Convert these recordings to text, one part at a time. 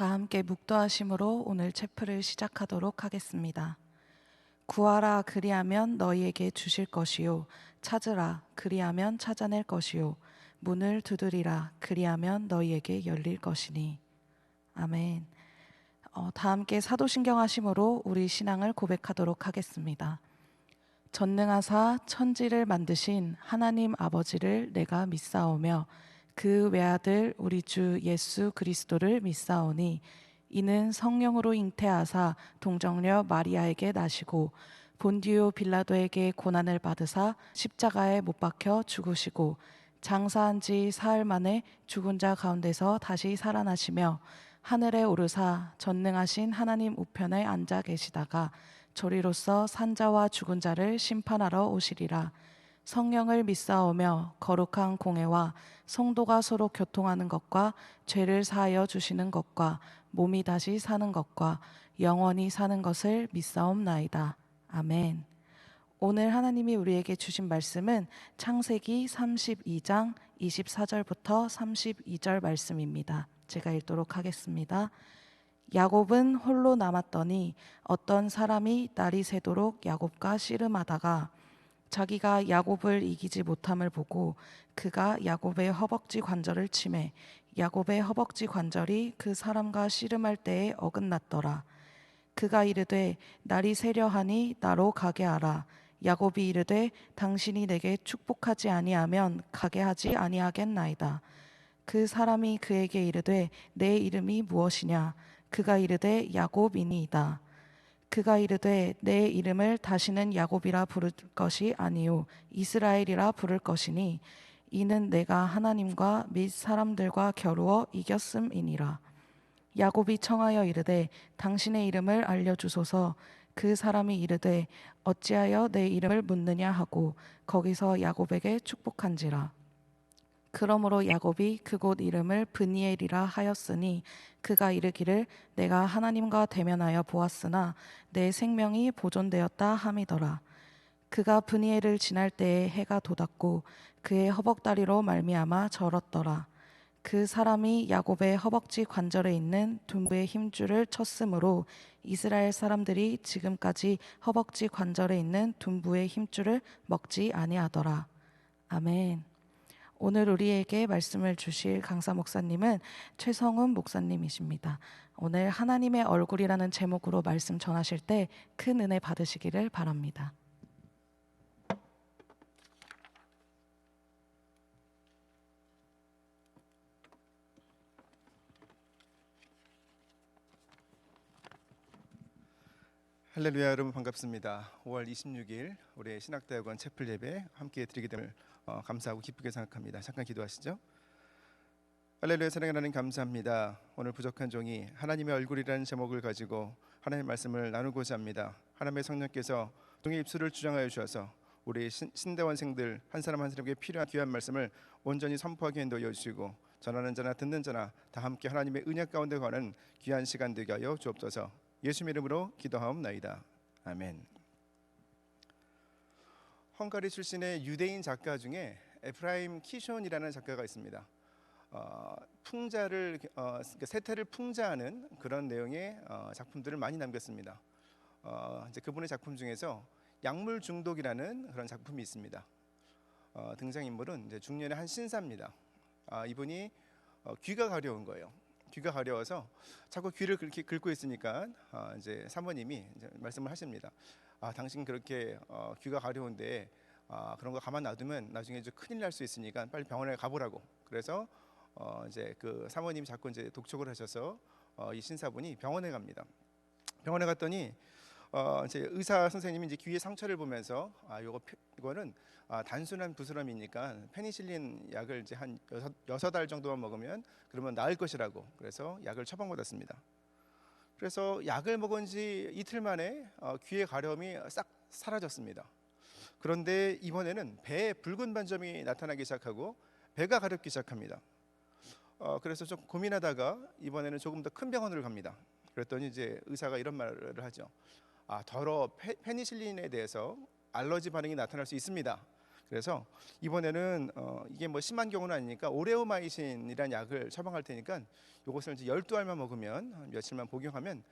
다 함께 묵도하심으로 오늘 체프를 시작하도록 하겠습니다. 구하라 그리하면 너희에게 주실 것이요 찾으라 그리하면 찾아낼 것이요 문을 두드리라 그리하면 너희에게 열릴 것이니. 아멘. 다 함께 사도신경 하심으로 우리 신앙을 고백하도록 하겠습니다. 전능하사 천지를 만드신 하나님 아버지를 내가 믿사오며 그 외아들 우리 주 예수 그리스도를 믿사오니 이는 성령으로 잉태하사 동정녀 마리아에게 나시고 본디오 빌라도에게 고난을 받으사 십자가에 못 박혀 죽으시고 장사한 지 사흘 만에 죽은 자 가운데서 다시 살아나시며 하늘에 오르사 전능하신 하나님 우편에 앉아 계시다가 저리로서 산자와 죽은 자를 심판하러 오시리라. 성령을 믿사오며 거룩한 공회와 성도가 서로 교통하는 것과 죄를 사하여 주시는 것과 몸이 다시 사는 것과 영원히 사는 것을 믿사옵나이다. 아멘. 오늘 하나님이 우리에게 주신 말씀은 창세기 32장 24절부터 32절 말씀입니다. 제가 읽도록 하겠습니다. 야곱은 홀로 남았더니 어떤 사람이 날이 새도록 야곱과 씨름하다가 자기가 야곱을 이기지 못함을 보고 그가 야곱의 허벅지 관절을 치매 야곱의 허벅지 관절이 그 사람과 씨름할 때에 어긋났더라. 그가 이르되 날이 새려 하니 나로 가게 하라. 야곱이 이르되 당신이 내게 축복하지 아니하면 가게 하지 아니하겠나이다. 그 사람이 그에게 이르되 내 이름이 무엇이냐? 그가 이르되 야곱이니이다. 그가 이르되 내 이름을 다시는 야곱이라 부를 것이 아니요 이스라엘이라 부를 것이니 이는 내가 하나님과 및 사람들과 겨루어 이겼음이니라. 야곱이 청하여 이르되 당신의 이름을 알려주소서. 그 사람이 이르되 어찌하여 내 이름을 묻느냐 하고 거기서 야곱에게 축복한지라. 그러므로 야곱이 그곳 이름을 브니엘이라 하였으니 그가 이르기를 내가 하나님과 대면하여 보았으나 내 생명이 보존되었다 함이더라. 그가 브니엘을 지날 때에 해가 돋았고 그의 허벅다리로 말미암아 절었더라. 그 사람이 야곱의 허벅지 관절에 있는 둔부의 힘줄을 쳤으므로 이스라엘 사람들이 지금까지 허벅지 관절에 있는 둔부의 힘줄을 먹지 아니하더라. 아멘. 오늘 우리에게 말씀을 주실 강사 목사님은 최성훈 목사님이십니다. 오늘 하나님의 얼굴이라는 제목으로 말씀 전하실 때 큰 은혜 받으시기를 바랍니다. 할렐루야. 여러분 반갑습니다. 5월 26일 우리 신학대학원 채플 예배 함께 드리게 됨을 감사하고 기쁘게 생각합니다. 잠깐 기도하시죠. 할렐루야. 사랑하는 하나님 감사합니다. 오늘 부족한 종이 하나님의 얼굴이라는 제목을 가지고 하나님의 말씀을 나누고자 합니다. 하나님의 성령께서 종의 입술을 주장하여 주셔서 우리 신대원생들 한 사람 한 사람에게 필요한 귀한 말씀을 온전히 선포하게 인도하여 주시고 전하는 자나 듣는 자나 다 함께 하나님의 은혜 가운데 가는 귀한 시간 되게 하여 주옵소서. 예수 이름으로 기도하옵나이다. 아멘. 헝가리 출신의 유대인 작가 중에 에프라임 키숀이라는 작가가 있습니다. 풍자를 세태를 풍자하는 그런 내용의 작품들을 많이 남겼습니다. 이제 그분의 작품 중에서 약물 중독이라는 그런 작품이 있습니다. 등장인물은 이제 중년의 한 신사입니다. 이분이 귀가 가려운 거예요. 귀가 가려워서 자꾸 귀를 그렇게 긁고 있으니까 이제 사모님이 이제 말씀을 하십니다. 당신 그렇게 귀가 가려운데 그런 거 가만 놔두면 나중에 좀 큰일 날 수 있으니까 빨리 병원에 가보라고. 그래서 이제 그 사모님이 자꾸 이제 독촉을 하셔서 이 신사분이 병원에 갑니다. 병원에 갔더니 이제 의사 선생님이 이제 귀에 상처를 보면서 이거는 단순한 부스럼이니까 페니실린 약을 이제 한 6달 정도만 먹으면 그러면 나을 것이라고 그래서 약을 처방받았습니다. 그래서 약을 먹은 지 이틀 만에 귀의 가려움이 싹 사라졌습니다. 그런데 이번에는 배에 붉은 반점이 나타나기 시작하고 배가 가렵기 시작합니다. 그래서 좀 고민하다가 이번에는 조금 더 큰 병원으로 갑니다. 그랬더니 이제 의사가 이런 말을 하죠. 더러 페니실린에 대해서 알러지 반응이 나타날 수 있습니다. 그래서 이번에는 이게 뭐 심한 경우는 아니니까 오레오마이신이라는 약을 처방할 테니까 이것을 이제 12알만 먹으면 한 며칠만 복용하면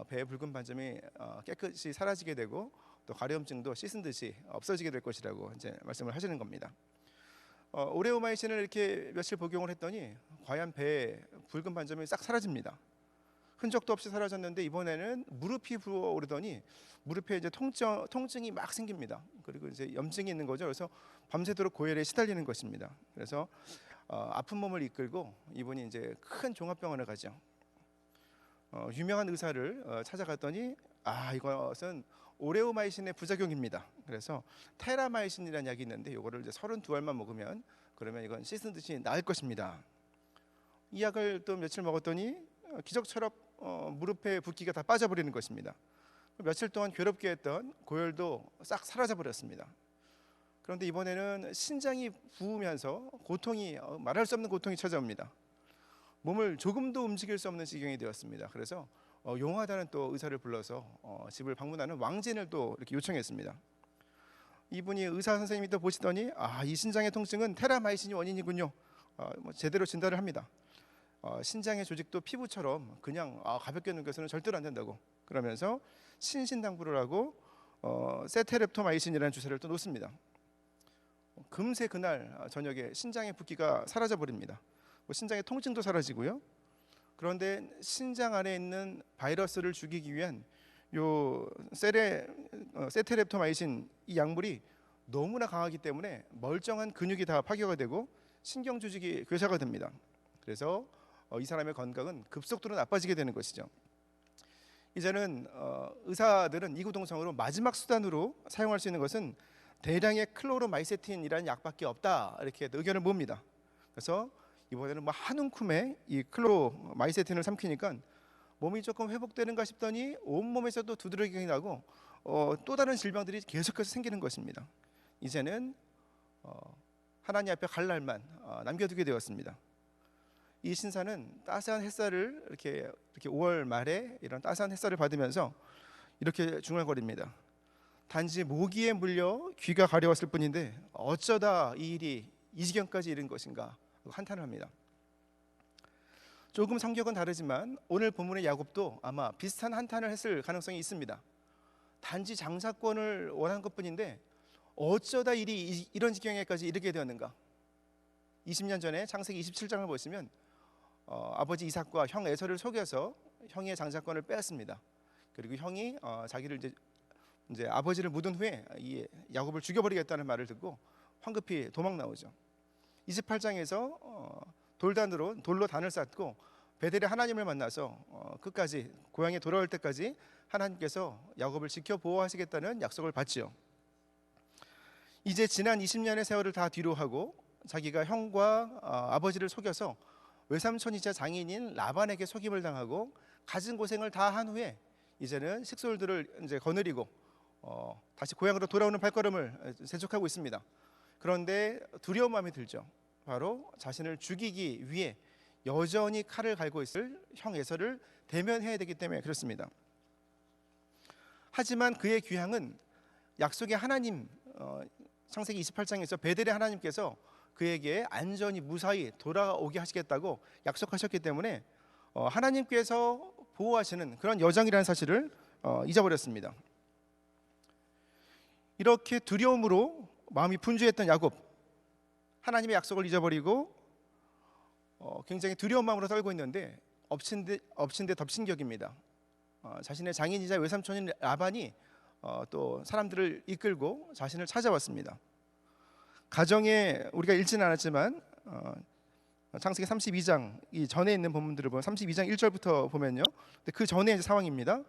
배의 붉은 반점이 깨끗이 사라지게 되고 또 가려움증도 씻은 듯이 없어지게 될 것이라고 이제 말씀을 하시는 겁니다. 오레오마이신을 이렇게 며칠 복용을 했더니 과연 배에 붉은 반점이 싹 사라집니다. 흔적도 없이 사라졌는데 이번에는 무릎이 부어오르더니 무릎에 이제 통증이 막 생깁니다. 그리고 이제 염증이 있는 거죠. 그래서 밤새도록 고열에 시달리는 것입니다. 그래서 아픈 몸을 이끌고 이분이 이제 큰 종합병원에 가죠. 유명한 의사를 찾아갔더니 이것은 오레오마이신의 부작용입니다. 그래서 테라마이신이라는 약이 있는데 이거를 이제 32알만 먹으면 그러면 이건 씻은 듯이 나을 것입니다. 이 약을 또 며칠 먹었더니 기적처럼 무릎에 붓기가 다 빠져버리는 것입니다. 며칠 동안 괴롭게 했던 고열도 싹 사라져 버렸습니다. 그런데 이번에는 신장이 부으면서 고통이 말할 수 없는 고통이 찾아옵니다. 몸을 조금도 움직일 수 없는 지경이 되었습니다. 그래서 용하다는 또 의사를 불러서 집을 방문하는 왕진을 또 이렇게 요청했습니다. 이분이 의사 선생님이 또 보시더니 이 신장의 통증은 테라마이신이 원인이군요. 제대로 진단을 합니다. 신장의 조직도 피부처럼 그냥 가볍게 넘겨서는 절대로 안 된다고 그러면서 신신당부를 하고 세테렙토마이신이라는 주사를 또 놓습니다. 금세 그날 저녁에 신장의 붓기가 사라져 버립니다. 신장의 통증도 사라지고요. 그런데 신장 안에 있는 바이러스를 죽이기 위한 요 세테렙토마이신 이 약물이 너무나 강하기 때문에 멀쩡한 근육이 다 파괴가 되고 신경 조직이 괴사가 됩니다. 그래서 이 사람의 건강은 급속도로 나빠지게 되는 것이죠. 이제는 의사들은 이구동성으로 마지막 수단으로 사용할 수 있는 것은 대량의 클로로마이세틴이라는 약밖에 없다 이렇게 의견을 모읍니다. 그래서 이번에는 한 움큼의 이 클로로마이세틴을 삼키니까 몸이 조금 회복되는가 싶더니 온몸에서도 두드러기가 나고 또 다른 질병들이 계속해서 생기는 것입니다. 이제는 하나님 앞에 갈 날만 남겨두게 되었습니다. 이 신사는 따스한 햇살을 이렇게 5월 말에 이런 따스한 햇살을 받으면서 이렇게 중얼거립니다. 단지 모기에 물려 귀가 가려웠을 뿐인데 어쩌다 이 일이 이 지경까지 이른 것인가 한탄을 합니다. 조금 성격은 다르지만 오늘 본문의 야곱도 아마 비슷한 한탄을 했을 가능성이 있습니다. 단지 장사권을 원한 것뿐인데 어쩌다 일이 이런 지경에까지 이르게 되었는가. 20년 전에 창세기 27장을 보시면 아버지 이삭과 형 에서를 속여서 형의 장자권을 빼앗습니다. 그리고 형이 자기를 이제 아버지를 묻은 후에 이 야곱을 죽여버리겠다는 말을 듣고 황급히 도망 나오죠. 28장에서 돌로 단을 쌓고 베델의 하나님을 만나서 끝까지 고향에 돌아올 때까지 하나님께서 야곱을 지켜 보호하시겠다는 약속을 받지요. 이제 지난 20년의 세월을 다 뒤로 하고 자기가 형과 아버지를 속여서 외삼촌이자 장인인 라반에게 속임을 당하고 갖은 고생을 다 한 후에 이제는 식솔들을 이제 거느리고 다시 고향으로 돌아오는 발걸음을 재촉하고 있습니다. 그런데 두려운 마음이 들죠. 바로 자신을 죽이기 위해 여전히 칼을 갈고 있을 형 에서를 대면해야 되기 때문에 그렇습니다. 하지만 그의 귀향은 약속의 하나님, 창세기 28장에서 베델의 하나님께서 그에게 안전히 무사히 돌아오게 하시겠다고 약속하셨기 때문에 하나님께서 보호하시는 그런 여정이라는 사실을 잊어버렸습니다. 이렇게 두려움으로 마음이 분주했던 야곱, 하나님의 약속을 잊어버리고 굉장히 두려운 마음으로 떨고 있는데 엎친 데 덮친 격입니다. 자신의 장인이자 외삼촌인 라반이 또 사람들을 이끌고 자신을 찾아왔습니다. 가정에 우리가 읽지는 않았지만 창세기 32장 이 전에 있는 본문들을 보면 32장 1절부터 보면요. 그 전에 이제 상황입니다.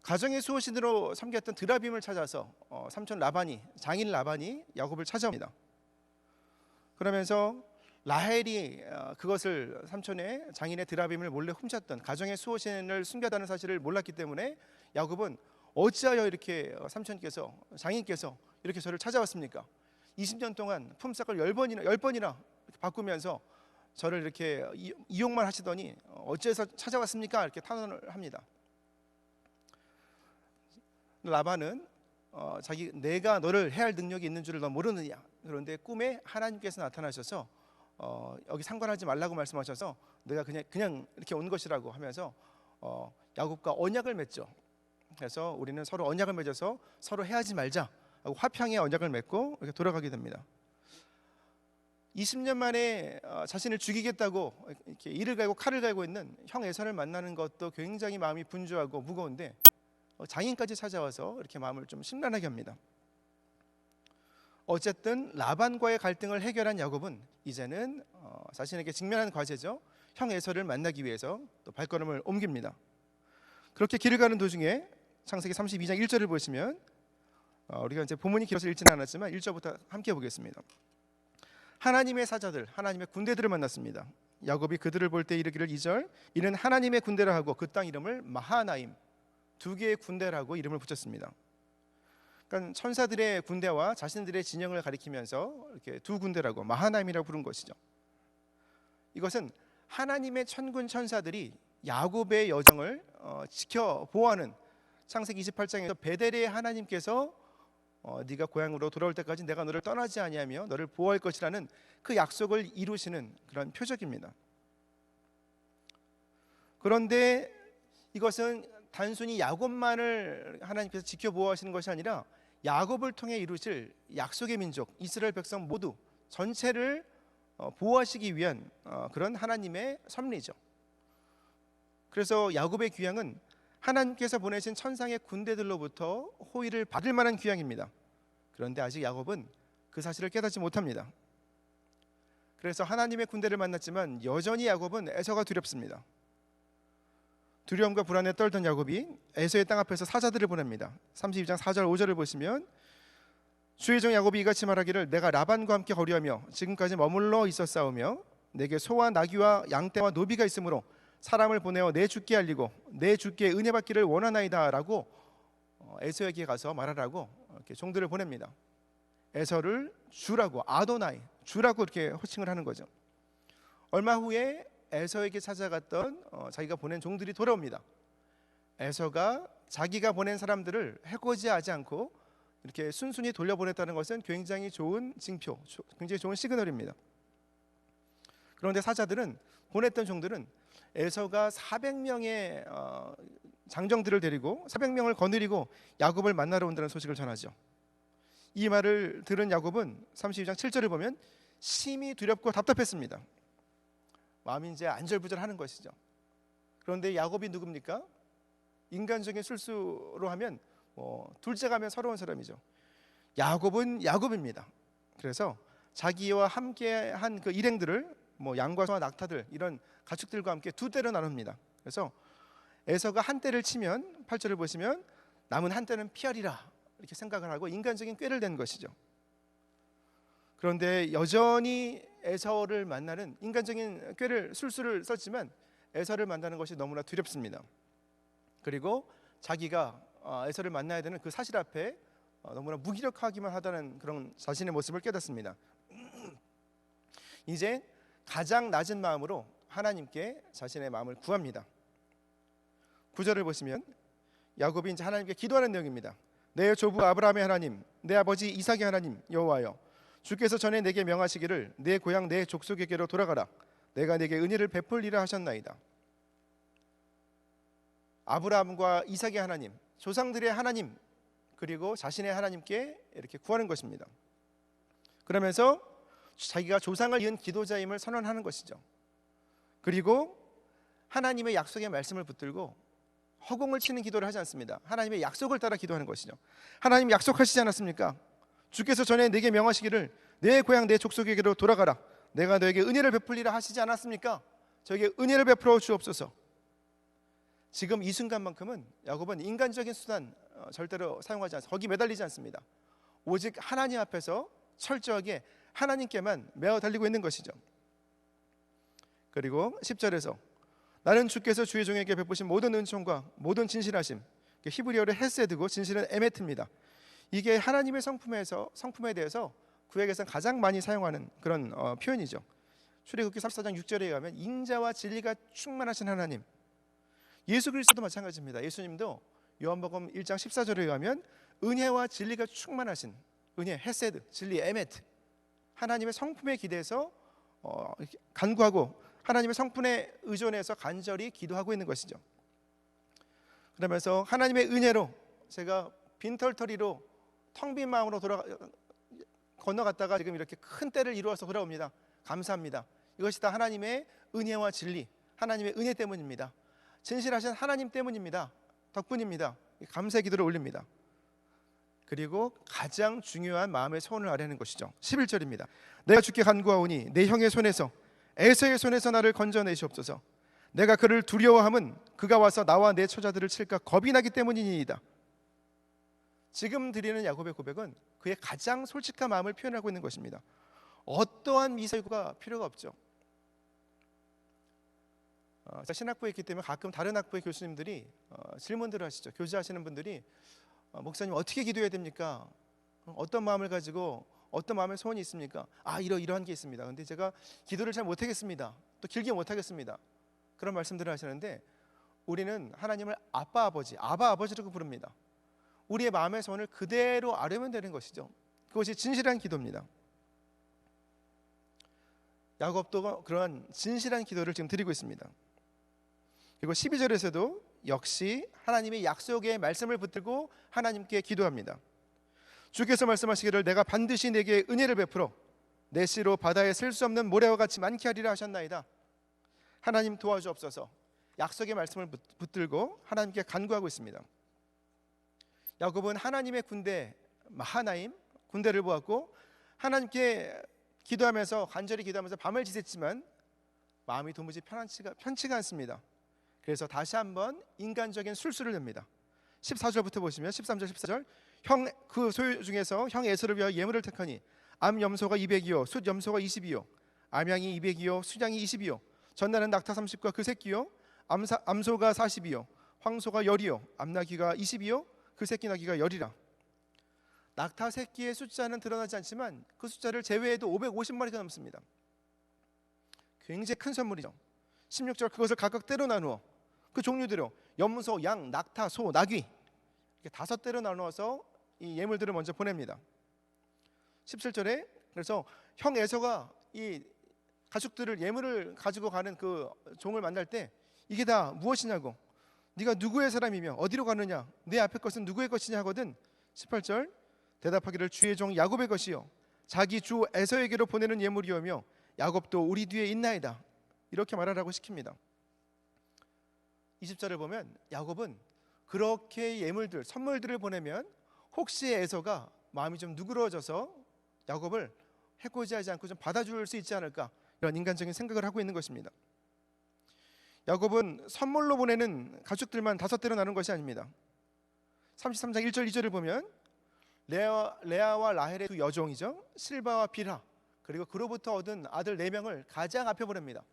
가정의 수호신으로 섬겼던 드라빔을 찾아서 삼촌 라반이 장인 라반이 야곱을 찾아옵니다. 그러면서 라헬이 그것을 삼촌의 장인의 드라빔을 몰래 훔쳤던 가정의 수호신을 숨겼다는 사실을 몰랐기 때문에 야곱은 어찌하여 이렇게 삼촌께서 장인께서 이렇게 저를 찾아왔습니까? 20년 동안 품삯을 10번이나 바꾸면서 저를 이렇게 이용만 하시더니 어째서 찾아왔습니까? 이렇게 탄원을 합니다. 라반은 내가 너를 해할 능력이 있는 줄을 너 모르느냐. 그런데 꿈에 하나님께서 나타나셔서 여기 상관하지 말라고 말씀하셔서 내가 그냥 이렇게 온 것이라고 하면서 야곱과 언약을 맺죠. 그래서 우리는 서로 언약을 맺어서 서로 해하지 말자 하고 화평의 언약을 맺고 이렇게 돌아가게 됩니다. 20년 만에 자신을 죽이겠다고 이렇게 이를 갈고 칼을 갈고 있는 형 에서를 만나는 것도 굉장히 마음이 분주하고 무거운데 장인까지 찾아와서 이렇게 마음을 좀 심란하게 합니다. 어쨌든 라반과의 갈등을 해결한 야곱은 이제는 자신에게 직면한 과제죠. 형 에서를 만나기 위해서 또 발걸음을 옮깁니다. 그렇게 길을 가는 도중에 창세기 32장 1절을 보시면 우리가 이제 본문이 길어서 읽지는 않았지만 1절부터 함께 보겠습니다. 하나님의 사자들, 하나님의 군대들을 만났습니다. 야곱이 그들을 볼 때 이르기를 2절 이는 하나님의 군대라 하고 그 땅 이름을 마하나임, 두 개의 군대라고 이름을 붙였습니다. 그러니까 천사들의 군대와 자신들의 진영을 가리키면서 이렇게 두 군대라고 마하나임이라고 부른 것이죠. 이것은 하나님의 천군 천사들이 야곱의 여정을 지켜 보호하는 창세기 28장에서 베델의 하나님께서 네가 고향으로 돌아올 때까지 내가 너를 떠나지 아니하며 너를 보호할 것이라는 그 약속을 이루시는 그런 표적입니다. 그런데 이것은 단순히 야곱만을 하나님께서 지켜 보호하시는 것이 아니라 야곱을 통해 이루실 약속의 민족 이스라엘 백성 모두 전체를 보호하시기 위한 그런 하나님의 섭리죠. 그래서 야곱의 귀향은 하나님께서 보내신 천상의 군대들로부터 호의를 받을 만한 귀향입니다. 그런데 아직 야곱은 그 사실을 깨닫지 못합니다. 그래서 하나님의 군대를 만났지만 여전히 야곱은 에서가 두렵습니다. 두려움과 불안에 떨던 야곱이 에서의 땅 앞에서 사자들을 보냅니다. 32장 4절 5절을 보시면 주의 종 야곱이 이같이 말하기를 내가 라반과 함께 거류하며 지금까지 머물러 있었사오며 내게 소와 나귀와 양떼와 노비가 있으므로 사람을 보내어 내 주께 알리고 내 주께 은혜 받기를 원하나이다 라고 에서에게 가서 말하라고 이렇게 종들을 보냅니다. 에서를 주라고 아도나이 주라고 이렇게 호칭을 하는 거죠. 얼마 후에 에서에게 찾아갔던 자기가 보낸 종들이 돌아옵니다. 에서가 자기가 보낸 사람들을 해코지하지 않고 이렇게 순순히 돌려보냈다는 것은 굉장히 좋은 징표, 굉장히 좋은 시그널입니다. 그런데 사자들은 보냈던 종들은 에서가 400명의 장정들을 데리고 400명을 거느리고 야곱을 만나러 온다는 소식을 전하죠. 이 말을 들은 야곱은 32장 7절을 보면 심히 두렵고 답답했습니다. 마음이 이제 안절부절하는 것이죠. 그런데 야곱이 누굽니까? 인간적인 술수로 하면 둘째가 하면 서러운 사람이죠. 야곱은 야곱입니다. 그래서 자기와 함께한 그 일행들을 양과 소와 낙타들 이런 가축들과 함께 두 떼로 나눕니다. 그래서 에서가 한 떼를 치면 8절을 보시면 남은 한 떼는 피하리라 이렇게 생각을 하고 인간적인 꾀를 낸 것이죠. 그런데 여전히 에서를 만나는 인간적인 꾀를 술수를 썼지만 에서를 만나는 것이 너무나 두렵습니다. 그리고 자기가 에서를 만나야 되는 그 사실 앞에 너무나 무기력하기만 하다는 그런 자신의 모습을 깨닫습니다. 이제 가장 낮은 마음으로 하나님께 자신의 마음을 구합니다. 9절을 보시면 야곱이 이제 하나님께 기도하는 내용입니다. 내 조부 아브라함의 하나님, 내 아버지 이삭의 하나님 여호와여, 주께서 전에 내게 명하시기를 내 고향 내 족속에게로 돌아가라. 내가 내게 은혜를 베풀리라 하셨나이다. 아브라함과 이삭의 하나님, 조상들의 하나님, 그리고 자신의 하나님께 이렇게 구하는 것입니다. 그러면서 자기가 조상을 이은 기도자임을 선언하는 것이죠. 그리고 하나님의 약속의 말씀을 붙들고 허공을 치는 기도를 하지 않습니다. 하나님의 약속을 따라 기도하는 것이죠. 하나님 약속하시지 않았습니까? 주께서 전에 내게 명하시기를 내 고향 내 족속에게로 돌아가라. 내가 너에게 은혜를 베풀리라 하시지 않았습니까? 저에게 은혜를 베풀어 주옵소서. 지금 이 순간만큼은 야곱은 인간적인 수단 절대로 사용하지 않습니다. 거기 매달리지 않습니다. 오직 하나님 앞에서 철저하게 하나님께만 매어 달리고 있는 것이죠. 그리고 10절에서 나는 주께서 주의 종에게 베푸신 모든 은총과 모든 진실하심, 히브리어로 헤세드고 진실은 에메트입니다. 이게 하나님의 성품에 대해서 구약에서는 가장 많이 사용하는 그런 표현이죠. 출애굽기 34장 6절에 의하면 인자와 진리가 충만하신 하나님. 예수 그리스도도 마찬가지입니다. 예수님도 요한복음 1장 14절에 의하면 은혜와 진리가 충만하신 은혜, 헤세드, 진리, 에메트, 하나님의 성품에 기대서 간구하고 하나님의 성품에 의존해서 간절히 기도하고 있는 것이죠. 그러면서 하나님의 은혜로 제가 빈털터리로 텅 빈 마음으로 건너갔다가 지금 이렇게 큰 때를 이루어서 돌아옵니다. 감사합니다. 이것이 다 하나님의 은혜와 진리, 하나님의 은혜 때문입니다. 진실하신 하나님 때문입니다. 덕분입니다. 감사의 기도를 올립니다. 그리고 가장 중요한 마음의 소원을 아뢰는 것이죠. 11절입니다. 내가 주께 간구하오니 내 형의 손에서 에서의 손에서 나를 건져내시옵소서. 내가 그를 두려워함은 그가 와서 나와 내 처자들을 칠까 겁이 나기 때문이니이다. 지금 드리는 야곱의 고백은 그의 가장 솔직한 마음을 표현하고 있는 것입니다. 어떠한 미설구가 필요가 없죠. 제가 신학부에 있기 때문에 가끔 다른 학부의 교수님들이 질문들을 하시죠. 교제하시는 분들이 목사님 어떻게 기도해야 됩니까? 어떤 마음을 가지고 어떤 마음의 소원이 있습니까? 이러한 게 있습니다. 근데 제가 기도를 잘 못하겠습니다. 또 길게 못하겠습니다. 그런 말씀들을 하시는데 우리는 하나님을 아빠 아버지라고 부릅니다. 우리의 마음의 소원을 그대로 아뢰면 되는 것이죠. 그것이 진실한 기도입니다. 야곱도 그러한 진실한 기도를 지금 드리고 있습니다. 그리고 12절에서도 역시 하나님의 약속의 말씀을 붙들고 하나님께 기도합니다. 주께서 말씀하시기를 내가 반드시 내게 은혜를 베풀어 내 씨로 바다에 셀 수 없는 모래와 같이 많게 하리라 하셨나이다. 하나님 도와주옵소서. 약속의 말씀을 붙들고 하나님께 간구하고 있습니다. 야곱은 하나님의 군대 마하나임 군대를 보았고 하나님께 기도하면서 간절히 기도하면서 밤을 지샜지만 마음이 도무지 편치가 않습니다. 그래서 다시 한번 인간적인 술수를 냅니다. 14절부터 보시면 13절 14절 형 그 소유 중에서 형 에서를 위하여 예물을 택하니 암 염소가 200이요 숫 염소가 20이요 암양이 200이요 숫양이 20이요 전날은 낙타 30과 그 새끼요 암소가 40이요 황소가 10이요 암나귀가 20이요 그 새끼 나귀가 10이라. 낙타 새끼의 숫자는 드러나지 않지만 그 숫자를 제외해도 550마리가 넘습니다. 굉장히 큰 선물이죠. 16절 그것을 각각 때로 나누어 그 종류대로 염소, 양, 낙타, 소, 나귀 이렇게 5대로 나누어서 이 예물들을 먼저 보냅니다. 17절에 그래서 형 에서가 이 가축들을 예물을 가지고 가는 그 종을 만날 때 이게 다 무엇이냐고 네가 누구의 사람이며 어디로 가느냐 내 앞에 것은 누구의 것이냐 하거든 18절 대답하기를 주의 종 야곱의 것이요 자기 주 에서에게로 보내는 예물이오며 야곱도 우리 뒤에 있나이다 이렇게 말하라고 시킵니다. 20절을 보면 야곱은 그렇게 예물들 선물들을 보내면 혹시 에서가 마음이 좀 누그러져서 야곱을 해코지하지 않고 좀 받아줄 수 있지 않을까 이런 인간적인 생각을 하고 있는 것입니다. 야곱은 선물로 보내는 가축들만 5대로 나눈 것이 아닙니다. 33장 1절 2절을 보면 레아와 라헬의 두 여종이죠. 실바와 빌하 그리고 그로부터 얻은 아들 4명을 가장 앞에 보냅니다.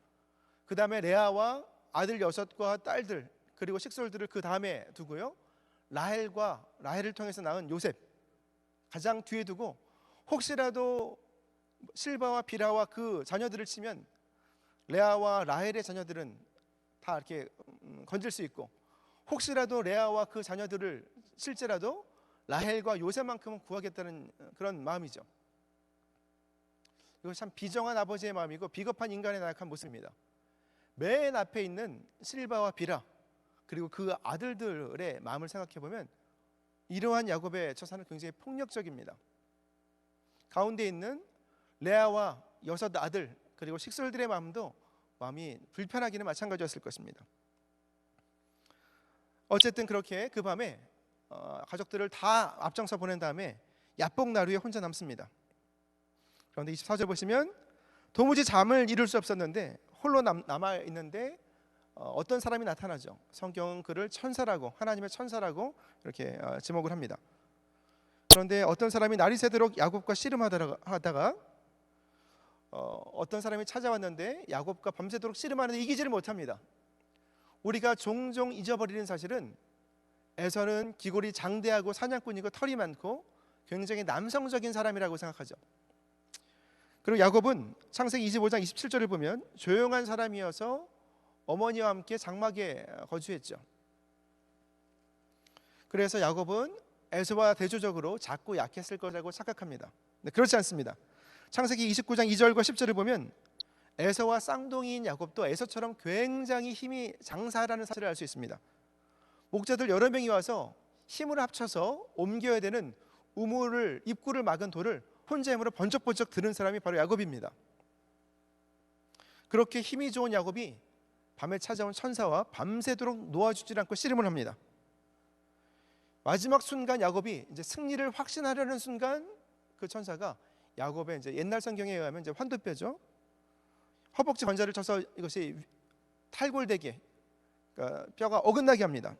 그 다음에 레아와 아들 6과 딸들 그리고 식솔들을 그 다음에 두고요. 라헬을 통해서 낳은 요셉 가장 뒤에 두고 혹시라도 실바와 빌하와 그 자녀들을 치면 레아와 라헬의 자녀들은 다 이렇게 건질 수 있고 혹시라도 레아와 그 자녀들을 실제라도 라헬과 요셉만큼은 구하겠다는 그런 마음이죠. 이거 참 비정한 아버지의 마음이고 비겁한 인간의 나약한 모습입니다. 맨 앞에 있는 실바와 빌하 그리고 그 아들들의 마음을 생각해 보면 이러한 야곱의 처사는 굉장히 폭력적입니다. 가운데 있는 레아와 6 아들 그리고 식솔들의 마음이 불편하기는 마찬가지였을 것입니다. 어쨌든 그렇게 그 밤에 가족들을 다 앞장서 보낸 다음에 야복 나루에 혼자 남습니다. 그런데 24절 보시면 도무지 잠을 이룰 수 없었는데 홀로 남아 있는데 어떤 사람이 나타나죠. 성경은 그를 천사라고 하나님의 천사라고 이렇게 지목을 합니다. 그런데 어떤 사람이 날이 새도록 야곱과 씨름하다가 어떤 사람이 찾아왔는데 야곱과 밤새도록 씨름하는데 이기지를 못합니다. 우리가 종종 잊어버리는 사실은 에서는 기골이 장대하고 사냥꾼이고 털이 많고 굉장히 남성적인 사람이라고 생각하죠. 그리고 야곱은 창세기 25장 27절을 보면 조용한 사람이어서 어머니와 함께 장막에 거주했죠. 그래서 야곱은 에서와 대조적으로 작고 약했을 거라고 착각합니다. 네, 그렇지 않습니다. 창세기 29장 2절과 10절을 보면 에서와 쌍둥이인 야곱도 에서처럼 굉장히 힘이 장사라는 사실을 알 수 있습니다. 목자들 여러 명이 와서 힘을 합쳐서 옮겨야 되는 입구를 막은 돌을 혼자 힘으로 번쩍번쩍 드는 사람이 바로 야곱입니다. 그렇게 힘이 좋은 야곱이 밤에 찾아온 천사와 밤새도록 놓아주지 않고 씨름을 합니다. 마지막 순간 야곱이 이제 승리를 확신하려는 순간 그 천사가 야곱의 이제 옛날 성경에 의하면 이제 환도뼈죠. 허벅지 관절을 쳐서 이것이 탈골되게, 그러니까 뼈가 어긋나게 합니다.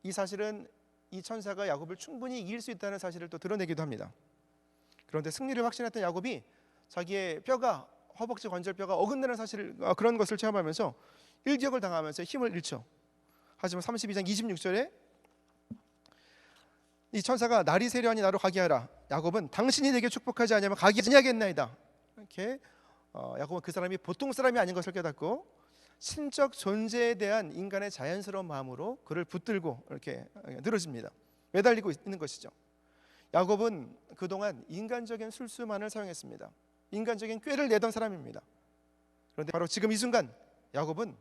이 사실은 이 천사가 야곱을 충분히 이길 수 있다는 사실을 또 드러내기도 합니다. 그런데 승리를 확신했던 야곱이 자기의 뼈가 허벅지 관절뼈가 어긋나는 사실, 그런 것을 체험하면서 일격을 당하면서 힘을 잃죠. 하지만 32장 26절에 이 천사가 날이 세려하니 나로 가게 하라. 야곱은 당신이 내게 축복하지 않으면 가게 아니하겠나이다. 이렇게 야곱은 그 사람이 보통 사람이 아닌 것을 깨닫고 신적 존재에 대한 인간의 자연스러운 마음으로 그를 붙들고 이렇게 늘어집니다. 매달리고 있는 것이죠. 야곱은 그동안 인간적인 술수만을 사용했습니다. 인간적인 꾀를 내던 사람입니다. 그런데 바로 지금 이 순간 야곱은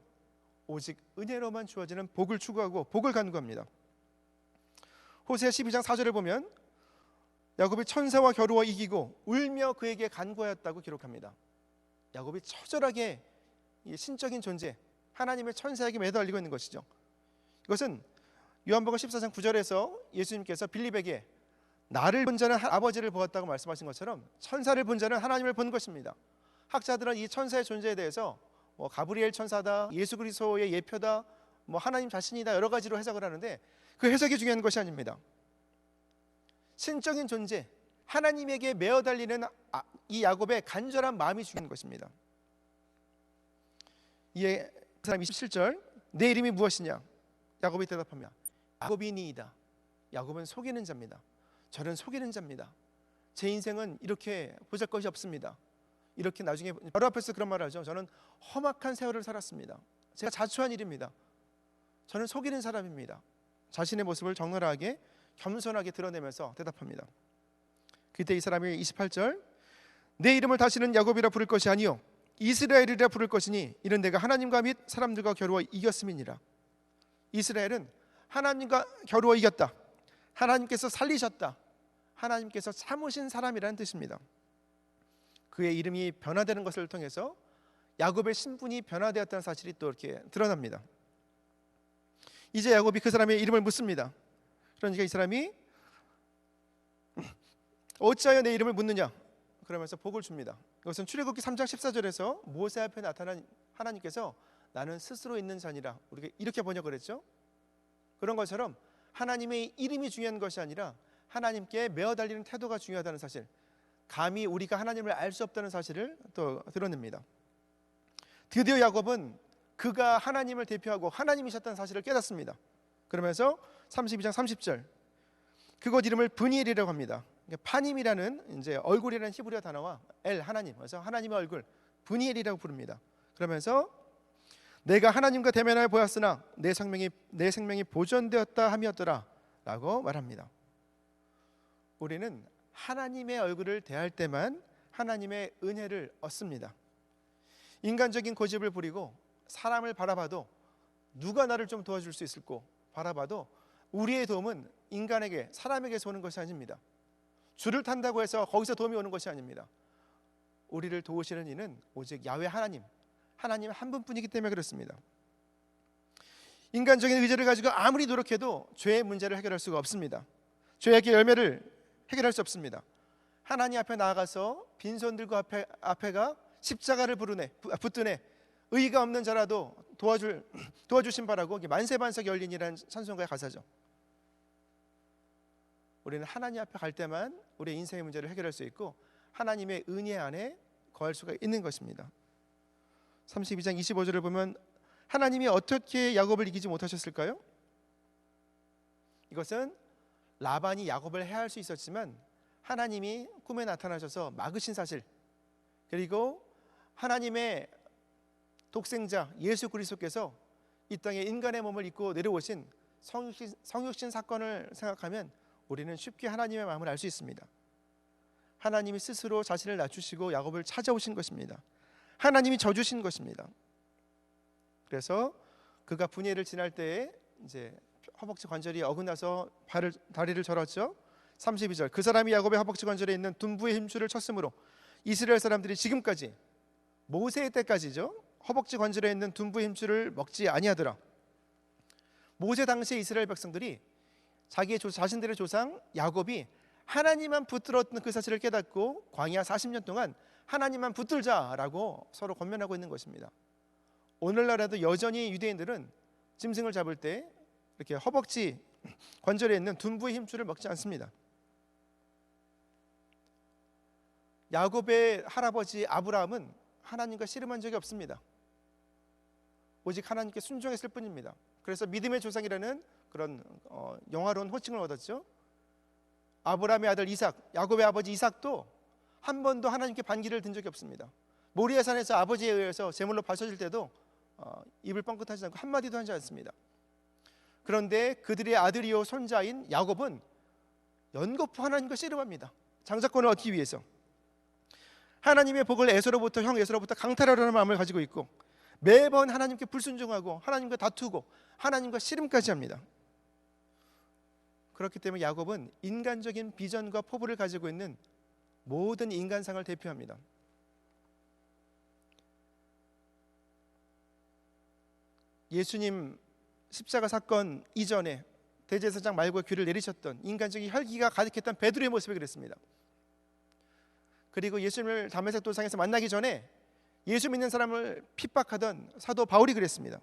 오직 은혜로만 주어지는 복을 추구하고 복을 간구합니다. 호세아 12장 4절을 보면 야곱이 천사와 겨루어 이기고 울며 그에게 간구하였다고 기록합니다. 야곱이 처절하게 이 신적인 존재 하나님의 천사에게 매달리고 있는 것이죠. 이것은 요한복음 14장 9절에서 예수님께서 빌립에게 나를 본 자는 아버지를 보았다고 말씀하신 것처럼 천사를 본 자는 하나님을 본 것입니다. 학자들은 이 천사의 존재에 대해서 가브리엘 천사다, 예수 그리스도의 예표다, 하나님 자신이다, 여러 가지로 해석을 하는데 그 해석이 중요한 것이 아닙니다. 신적인 존재 하나님에게 매어 달리는 이 야곱의 간절한 마음이 중요한 것입니다. 이에 그 사람 27절 내 이름이 무엇이냐? 야곱이 대답합니다. 야곱이니이다. 야곱은 속이는 자입니다. 저는 속이는 자입니다. 제 인생은 이렇게 보잘것이 없습니다. 이렇게 나중에 바로 앞에서 그런 말을 하죠. 저는 험악한 세월을 살았습니다. 제가 자초한 일입니다. 저는 속이는 사람입니다. 자신의 모습을 적나라하게 겸손하게 드러내면서 대답합니다. 그때 이 사람이 28절 내 이름을 다시는 야곱이라 부를 것이 아니요 이스라엘이라 부를 것이니 이는 내가 하나님과 및 사람들과 겨루어 이겼음이니라. 이스라엘은 하나님과 겨루어 이겼다. 하나님께서 살리셨다. 하나님께서 참으신 사람이라는 뜻입니다. 그의 이름이 변화되는 것을 통해서 야곱의 신분이 변화되었다는 사실이 또 이렇게 드러납니다. 이제 야곱이 그 사람의 이름을 묻습니다. 그러니까 이 사람이 어찌하여 내 이름을 묻느냐? 그러면서 복을 줍니다. 이것은 출애굽기 3장 14절에서 모세 앞에 나타난 하나님께서 나는 스스로 있는 자니라, 우리가 이렇게 번역을 했죠. 그런 것처럼 하나님의 이름이 중요한 것이 아니라 하나님께 매어 달리는 태도가 중요하다는 사실, 감히 우리가 하나님을 알 수 없다는 사실을 또 드러냅니다. 드디어 야곱은 그가 하나님을 대표하고 하나님이셨다는 사실을 깨닫습니다. 그러면서 32장 30절 그곳 이름을 브니엘이라고 합니다. 파님이라는 이제 얼굴이라는 히브리어 단어와 엘 하나님, 그래서 하나님의 얼굴 브니엘이라고 부릅니다. 그러면서 내가 하나님과 대면하여 보았으나 내 생명이 보존되었다 함이었더라라고 말합니다. 우리는 하나님의 얼굴을 대할 때만 하나님의 은혜를 얻습니다. 인간적인 고집을 부리고 사람을 바라봐도 누가 나를 좀 도와줄 수 있을까 바라봐도 우리의 도움은 인간에게, 사람에게서 오는 것이 아닙니다. 줄을 탄다고 해서 거기서 도움이 오는 것이 아닙니다. 우리를 도우시는 이는 오직 야훼 하나님 한 분뿐이기 때문에 그렇습니다. 인간적인 의지를 가지고 아무리 노력해도 죄의 문제를 해결할 수가 없습니다. 죄악의 열매를 해결할 수 없습니다. 하나님 앞에 나아가서 빈손 들고 앞에가 십자가를 붙드네 의가 없는 자라도 도와주신 바라고 만세반석 열린이라는 찬송가의 가사죠. 우리는 하나님 앞에 갈 때만 우리의 인생의 문제를 해결할 수 있고 하나님의 은혜 안에 거할 수가 있는 것입니다. 32장 25절을 보면 하나님이 어떻게 야곱을 이기지 못하셨을까요? 이것은 라반이 야곱을 해할 수 있었지만 하나님이 꿈에 나타나셔서 막으신 사실, 그리고 하나님의 독생자 예수 그리스도께서 이 땅에 인간의 몸을 입고 내려오신 성육신 사건을 생각하면 우리는 쉽게 하나님의 마음을 알 수 있습니다. 하나님이 스스로 자신을 낮추시고 야곱을 찾아오신 것입니다. 하나님이 져주신 것입니다. 그래서 그가 분예를 지날 때에 이제 허벅지 관절이 어긋나서 다리를 절었죠. 32절, 그 사람이 야곱의 허벅지 관절에 있는 둔부의 힘줄을 쳤으므로 이스라엘 사람들이 지금까지, 모세의 때까지죠, 허벅지 관절에 있는 둔부의 힘줄을 먹지 아니하더라. 모세 당시의 이스라엘 백성들이 자신들의 조상 야곱이 하나님만 붙들었던 그 사실을 깨닫고 광야 40년 동안 하나님만 붙들자라고 서로 권면하고 있는 것입니다. 오늘날에도 여전히 유대인들은 짐승을 잡을 때 이렇게 허벅지 관절에 있는 둔부의 힘줄을 먹지 않습니다. 야곱의 할아버지 아브라함은 하나님과 씨름한 적이 없습니다. 오직 하나님께 순종했을 뿐입니다. 그래서 믿음의 조상이라는 그런 영화로운 호칭을 얻었죠. 아브라함의 아들 이삭, 야곱의 아버지 이삭도 한 번도 하나님께 반기를 든 적이 없습니다. 모리아 산에서 아버지에 의해서 제물로 바쳐질 때도 입을 뻥끗하지 않고 한마디도 하지 않습니다. 그런데 그들의 아들이요 손자인 야곱은 연거푸 하나님과 씨름합니다. 장자권을 얻기 위해서. 하나님의 복을 형 에서로부터 강탈하려는 마음을 가지고 있고, 매번 하나님께 불순종하고 하나님과 다투고 하나님과 씨름까지 합니다. 그렇기 때문에 야곱은 인간적인 비전과 포부를 가지고 있는 모든 인간상을 대표합니다. 예수님 십자가 사건 이전에 대제사장 말고 귀를 내리셨던 인간적인 혈기가 가득했던 베드로의 모습이 그랬습니다. 그리고 예수님을 다메섹 도상에서 만나기 전에 예수 믿는 사람을 핍박하던 사도 바울이 그랬습니다.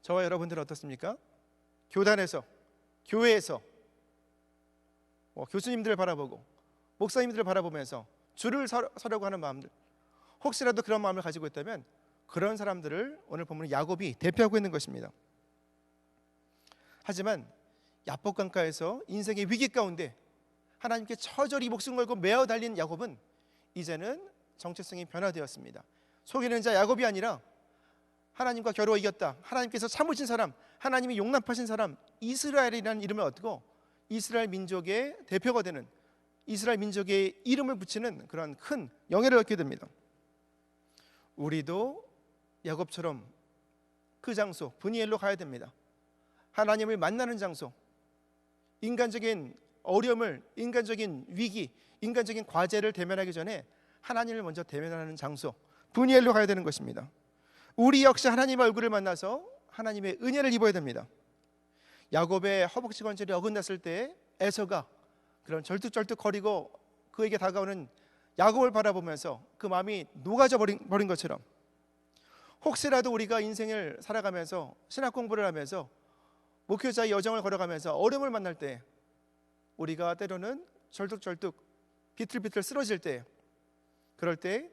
저와 여러분들은 어떻습니까? 교단에서, 교회에서 교수님들을 바라보고 목사님들을 바라보면서 줄을 서려고 하는 마음들, 혹시라도 그런 마음을 가지고 있다면 그런 사람들을 오늘 본문 야곱이 대표하고 있는 것입니다. 하지만 야복강가에서 인생의 위기 가운데 하나님께 처절히 목숨 걸고 매어 달린 야곱은 이제는 정체성이 변화되었습니다. 속이는 자 야곱이 아니라 하나님과 겨루어 이겼다, 하나님께서 참으신 사람, 하나님이 용납하신 사람, 이스라엘이라는 이름을 얻고 이스라엘 민족의 대표가 되는, 이스라엘 민족의 이름을 붙이는 그런 큰 영예를 얻게 됩니다. 우리도 야곱처럼 그 장소 브니엘로 가야 됩니다. 하나님을 만나는 장소, 인간적인 어려움을, 인간적인 위기, 인간적인 과제를 대면하기 전에 하나님을 먼저 대면하는 장소 브니엘로 가야 되는 것입니다. 우리 역시 하나님의 얼굴을 만나서 하나님의 은혜를 입어야 됩니다. 야곱의 허벅지 관절이 어긋났을 때 에서가 그런 절뚝절뚝거리고 그에게 다가오는 야곱을 바라보면서 그 마음이 녹아져 버린 것처럼, 혹시라도 우리가 인생을 살아가면서 신학 공부를 하면서 목회자의 여정을 걸어가면서 어려움을 만날 때, 우리가 때로는 절뚝절뚝 비틀비틀 쓰러질 때, 그럴 때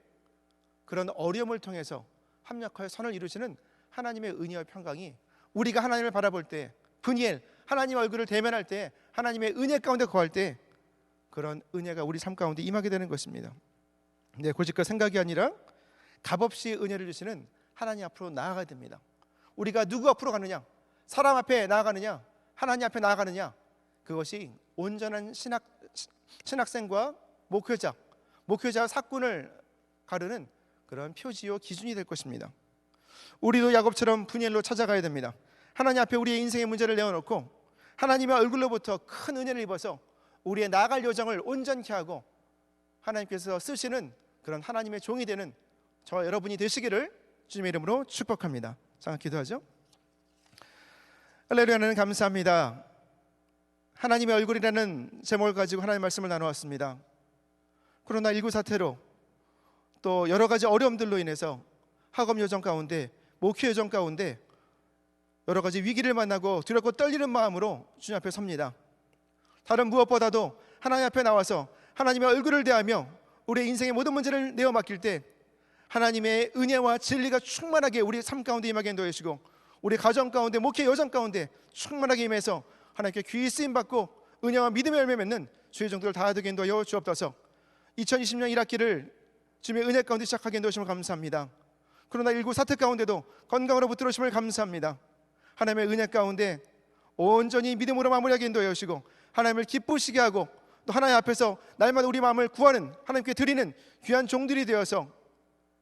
그런 어려움을 통해서 합력하여 선을 이루시는 하나님의 은혜와 평강이 우리가 하나님을 바라볼 때, 브니엘, 하나님 얼굴을 대면할 때, 하나님의 은혜 가운데 거할 때 그런 은혜가 우리 삶 가운데 임하게 되는 것입니다. 고집과 생각이 아니라 값없이 은혜를 주시는 하나님 앞으로 나아가야 됩니다. 우리가 누구 앞으로 가느냐, 사람 앞에 나아가느냐, 하나님 앞에 나아가느냐, 그것이 온전한 신학생과 목회자 사꾼을 가르는 그런 표지요 기준이 될 것입니다. 우리도 야곱처럼 브니엘로 찾아가야 됩니다. 하나님 앞에 우리의 인생의 문제를 내어놓고 하나님의 얼굴로부터 큰 은혜를 입어서 우리의 나아갈 여정을 온전케 하고 하나님께서 쓰시는 그런 하나님의 종이 되는 저와 여러분이 되시기를 주님의 이름으로 축복합니다. 자, 기도하죠. 할렐루야. 하나님 감사합니다. 하나님의 얼굴이라는 제목을 가지고 하나님의 말씀을 나누었습니다. 코로나19 사태로 또 여러 가지 어려움들로 인해서 학업 여정 가운데, 목회 여정 가운데 여러 가지 위기를 만나고 두렵고 떨리는 마음으로 주님 앞에 섭니다. 다른 무엇보다도 하나님 앞에 나와서 하나님의 얼굴을 대하며 우리의 인생의 모든 문제를 내어 맡길 때 하나님의 은혜와 진리가 충만하게 우리 삶 가운데 임하게 인도하시고, 우리 가정 가운데, 목회 여정 가운데 충만하게 임해서 하나님께 귀히 쓰임받고 은혜와 믿음의 열매 맺는 주의 종들을 다 되게 인도하여 주옵소서. 2020년 1학기를 주님의 은혜 가운데 시작하게 인도하심을 감사합니다. 코로나19 사태 가운데도 건강으로 붙들어주심을 감사합니다. 하나님의 은혜 가운데 온전히 믿음으로 마무리하게 인도해 주시고 하나님을 기쁘시게 하고 또 하나님 앞에서 날마다 우리 마음을 구하는, 하나님께 드리는 귀한 종들이 되어서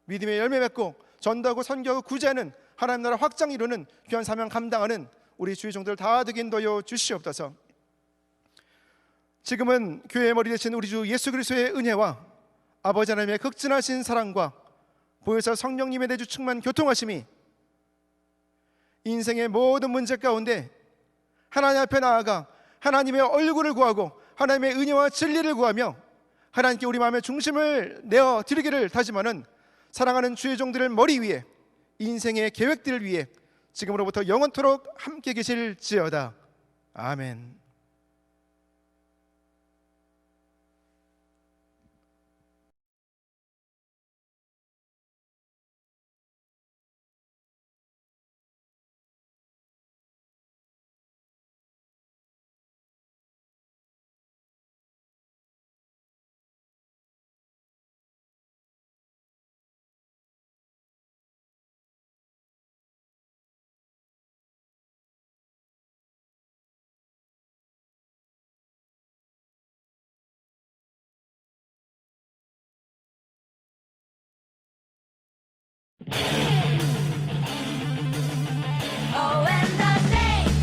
믿음의 열매 맺고 전도하고 선교하고 구제하는, 하나님 나라 확장 이루는 귀한 사명 감당하는 우리 주의 종들 다 되게 인도하여 주시옵소서. 지금은 교회의 머리 되신 우리 주 예수 그리스도의 은혜와 아버지 하나님의 극진하신 사랑과 보혜사 성령님의 내주 충만 교통하심이 인생의 모든 문제 가운데 하나님 앞에 나아가 하나님의 얼굴을 구하고 하나님의 은혜와 진리를 구하며 하나님께 우리 마음의 중심을 내어 드리기를 다짐하는 사랑하는 주의 종들을 머리 위에 인생의 계획들을 위해 지금으로부터 영원토록 함께 계실지어다. 아멘. Oh, and the saints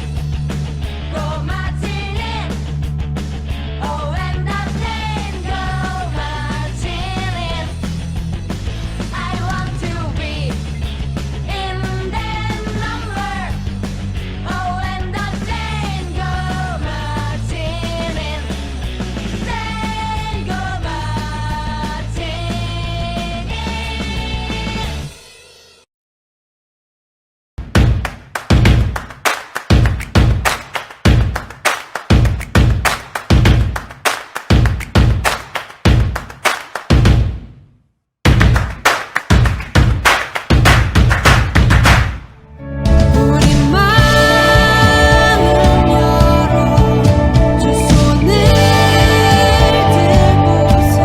go marching in. Oh, and the saints go marching in. I want to be in their number. Oh, and the saints go marching in. Saints go marching in. 우리 마음 열어 주 손을 들고서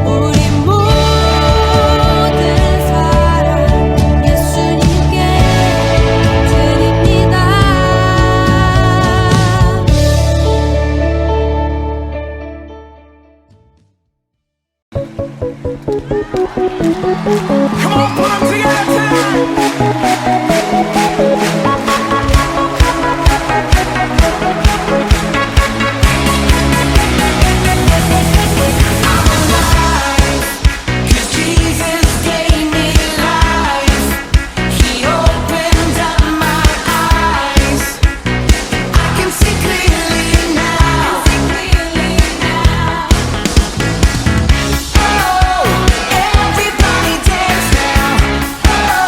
우리 모든 사랑 예수님께 드립니다. Jesus gave me life. He opened up my eyes. I can see clearly now. Oh, everybody dance now. Oh,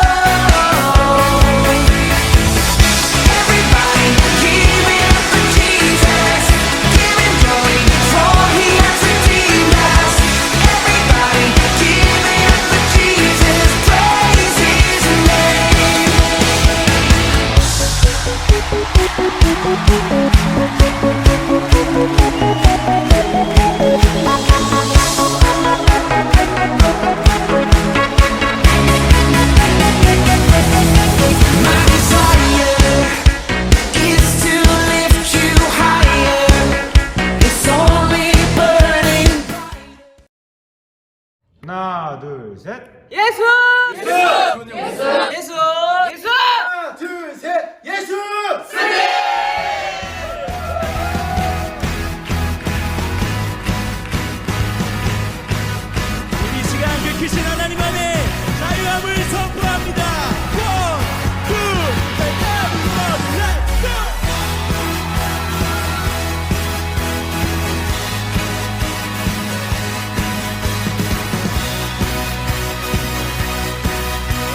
everybody give it up for Jesus. Give him glory for he has redeemed us. Everybody give it up for Jesus. Praise his name. My desire is to lift you higher. It's only burning. 하나, 둘, 셋. 예수! 예수! 예수! 예수! 예수! 하나, 둘, 셋. 예수! 이 시간 그 크신 하나님 안에 자유함을 선포합니다. One, two, everybody, let's go!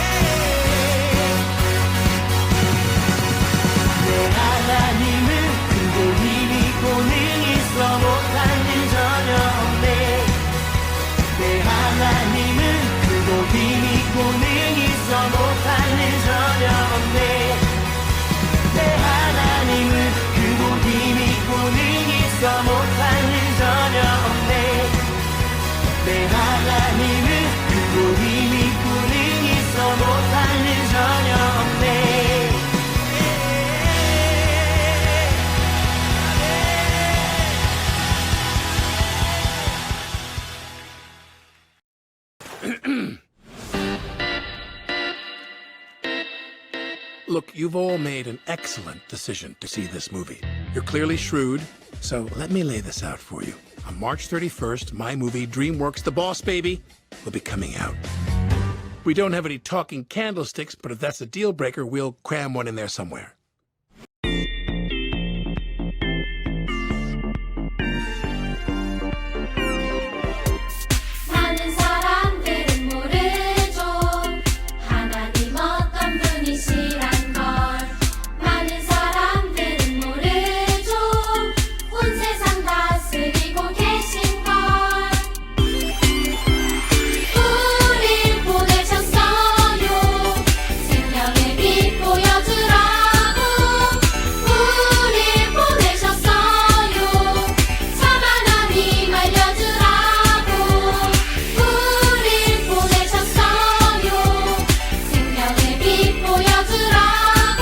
Yeah. Look, you've all made an excellent decision to see this movie. You're clearly shrewd, so let me lay this out for you. On March 31st, my movie, DreamWorks The Boss Baby, will be coming out. We don't have any talking candlesticks, but if that's a deal breaker, we'll cram one in there somewhere. 많은 사람들은 모르죠 하나님 어떤 분이시란 걸 많은 사람들은 모르죠 온 세상 다스리고 계신 걸 우릴 보내셨어요 생명의 빛 보여주라고 우릴 보내셨어요 참 하나님 알려주라고 우릴 보내셨어요 생명의 빛 보여주라고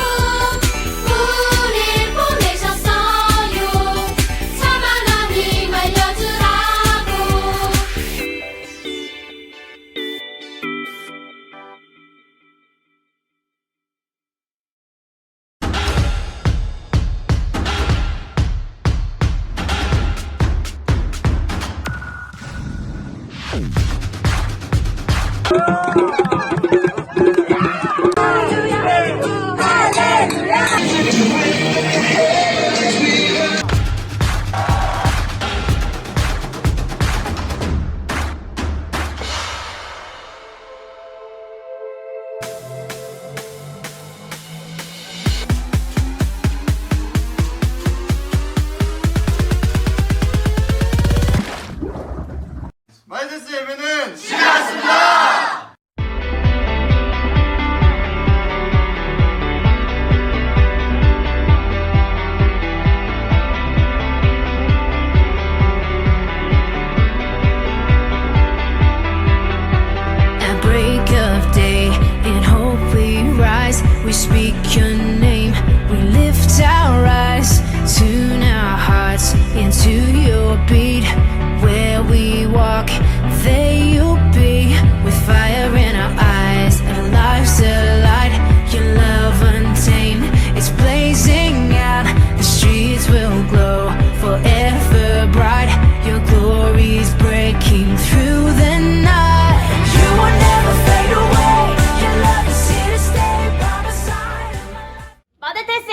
우릴 보내셨어요 참 하나님 알려주라고 마이너스 예매는 At break of day, in hope we rise. We speak your name, we lift our eyes. Tune our hearts into your beat. Where we walk, there you'll be. With fire in our eyes, our lives alight. Your love untamed, it's blazing out. The streets will glow forever bright. Your glory's breaking through the night. You will never fade away. Your love is here to stay by my side. 마데테스